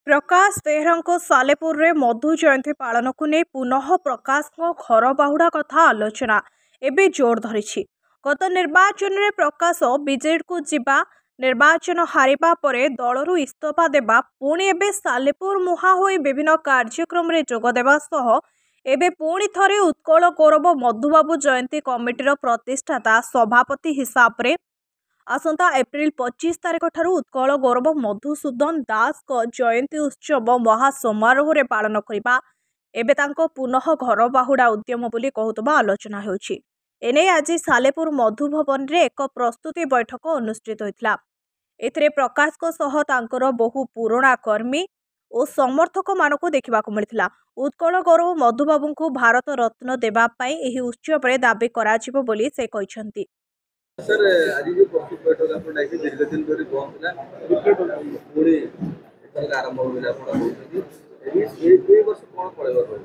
प्रकाश बेहरा सालेपुर रे मधु जयंती पालन को नहीं पुनः प्रकाश घर बाहुड़ा कथा आलोचना एवं जोर धरी। गत निर्वाचन में प्रकाश बीजेडी को जीवा निर्वाचन हारिबा परे दलरू इस्तीफा देबा पुणी एबे सालेपुर मुहा होई विभिन्न कार्यक्रम रे जोग देबा सह एबे पुणी थरे उत्कल गौरव मधुबाबू जयंती कमिटीर प्रतिष्ठाता सभापति हिसाब रे आसंता एप्रिल 25 तारिख ठारू उत्कल गौरव मधुसूदन दास को जयंती उत्सव महासमारोह रे पालन करिबा एबे तांको पुनः घर बाहुड़ा उद्यम बोली कहतबा आलोचना हेउछि। एने आज सालेपुर मधु भवन रे एक प्रस्तुति बैठक अनुष्ठित होइतला। एथिरे प्रकाश को सह तांकर बहु पुराणा कर्मी और समर्थक मानक देखा मिलता। उत्कल गौरव मधुबाबू को भारत रत्न देबा पई एही उत्सव रे दाबी कराजिबो बोली से कहिसंती। सर आज जो प्रस्तुत बैठक आपण डाइके दीर्घ दिन धरि बंद होला पुणी आरंभ होइला आपण ए वर्ष कोन पळेबो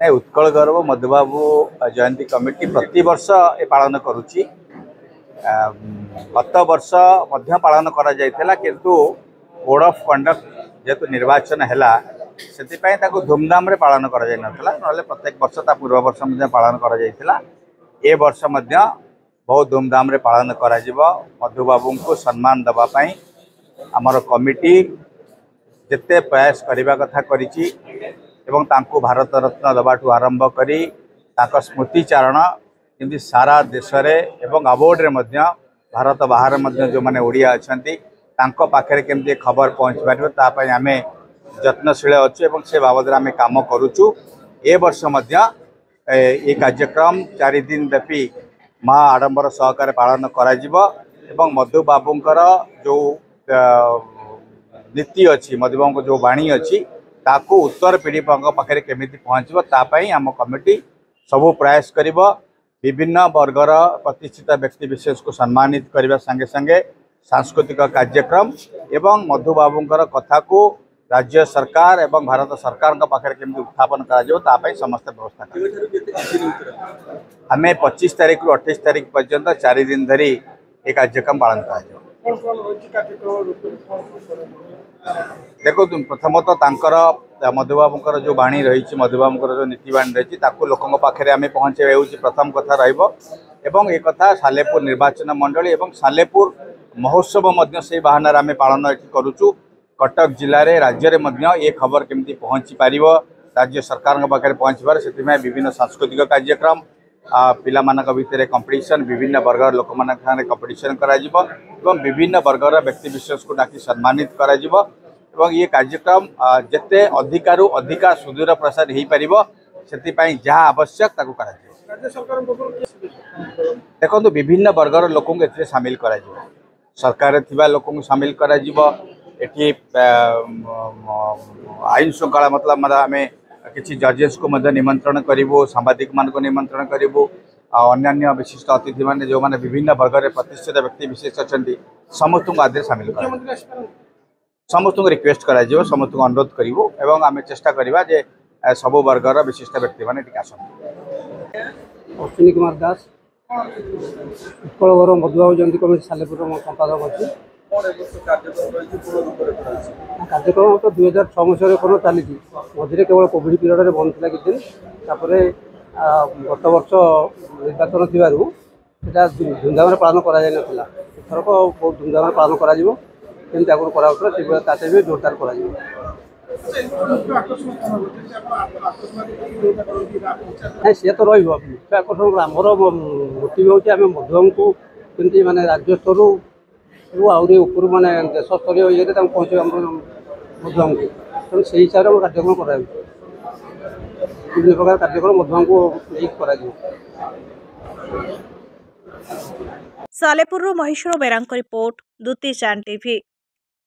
नहीं उत्कल गौरव मधुबाबू जयंती कमिटी प्रति वर्ष ए पालन करुच्ची। गत वर्ष मध्य पालन करा जायतिला किंतु कोड ऑफ कंडक्ट जेतु निर्वाचन हैला सेतिपई ताको धूमधाम रे पालन करा जाय नथला नले प्रत्येक वर्ष ता पूर्व वर्ष मध्य पालन करा जायतिला। ए वर्ष मध्य बहुत धूमधाम रे पालन करा जिवो। मधुबाबू को सम्मान दबा पई हमर कमिटी जेते प्रयास करिबा कथा करिछि एवं तांको भारत रत्न दबाठू आरंभ करी ताको स्मृतिचारण किंतु सारा देश रे एवं अवार्ड रे मध्य भारत बाहर मध्य जो माने ओडिया अछंती तांको पाखरे केमते खबर पहुंच पारिबो ता पई हमें यत्नशील अच्छे एवं से बाबद आम काम करुचु। ए वर्ष मध्य ये कार्यक्रम 4 दिन व्यापी महा आडंबर सहकार पालन करा जिवो एवं मधुबाबूंकर जो नीति अच्छी मधुबाबू जो वाणी अच्छी ताकू उत्तर पीढ़ी पाखे केमिति पहुँचब तापाई आम कमिटी सबू प्रयास करिबो। विभिन्न वर्गर प्रतिष्ठित व्यक्ति विशेष को सम्मानित करने संगे संगे सांस्कृतिक कार्यक्रम एवं मधुबाबूंकर कथा को राज्य सरकार एवं भारत सरकार पाखे केमिति उत्थापन करा समस्त व्यवस्था कर हमें 25 तारीख रु 28 तारीख पर्यंत 4 दिन धरी एक कार्यक्रम पालन करा। देखो प्रथमतः तांकर मधुबाबूंकर जो बाणी रही मधुबाबूंकर जो नीतिवाणी रही लोकों पाखे आम पहुँचे हूँ प्रथम कथा रही एक कथा सालेपुर निर्वाचन मंडली एवं सालेपुर महोत्सव मध्य से बाहानार आम पालन ये करुचु। कटक जिले में राज्य में ये खबर केमती पहुँची पार राज्य सरकार पाखे पहुँचबार से विभिन्न सांस्कृतिक कार्यक्रम पिलामानक भितर कंपटीशन विभिन्न वर्गर लोक कंपटीशन करा विभिन्न वर्गर व्यक्ति विशेष को डाकी सम्मानित करा एवं ये कार्यक्रम जिते अधिकारु अधिका सुदूर प्रसार हो पार से आवश्यक देखो विभिन्न वर्गर लोक सामिल करा सरकार थिबा लोक सामिल करा एठी आईन श्रृंखला मतलब आम किसी जजेस को निमंत्रण करूँ सांबादिक मान को निमंत्रण करूँ अन्य विशिष्ट अतिथि मैंने जो मैंने विभिन्न वर्ग प्रतिष्ठित व्यक्ति विशेष अच्छा समस्त को आदि सामिल कर समस्त को रिक्वेस्ट करा समस्त को अनुरोध करूँ एवं आम चेष्टा करवा जे सब वर्गर विशिष्ट व्यक्ति मैंने अश्विनी कुमार दास उत्कल गौरव मधुबाबू जयंती कमिटी सालेपुर संपादक अच्छी कार्यक्रम तो 2006 मसीह कर चली मझे केवल कोविड पीरियड बंद था किसी दिन गत वर्ष निर्वाचन थी धूमधाम पालन कराला एथरक बहुत धूमधाम पालन करमती आगुरी कराला जोरदार कर सी तो रकर्षण आमर मोटिव हूँ आम मधुबाबू को केमती मानने राज्य स्तर आहरी ऊपर मानने देश स्तर ये पहुँचे मधुबाबू को तेणु से हिसाब से कार्यक्रम कर विभिन्न प्रकार कार्यक्रम मधुबाबू को सालेपुर महेश्वर बेरांक रिपोर्ट द्युति चान टीवी।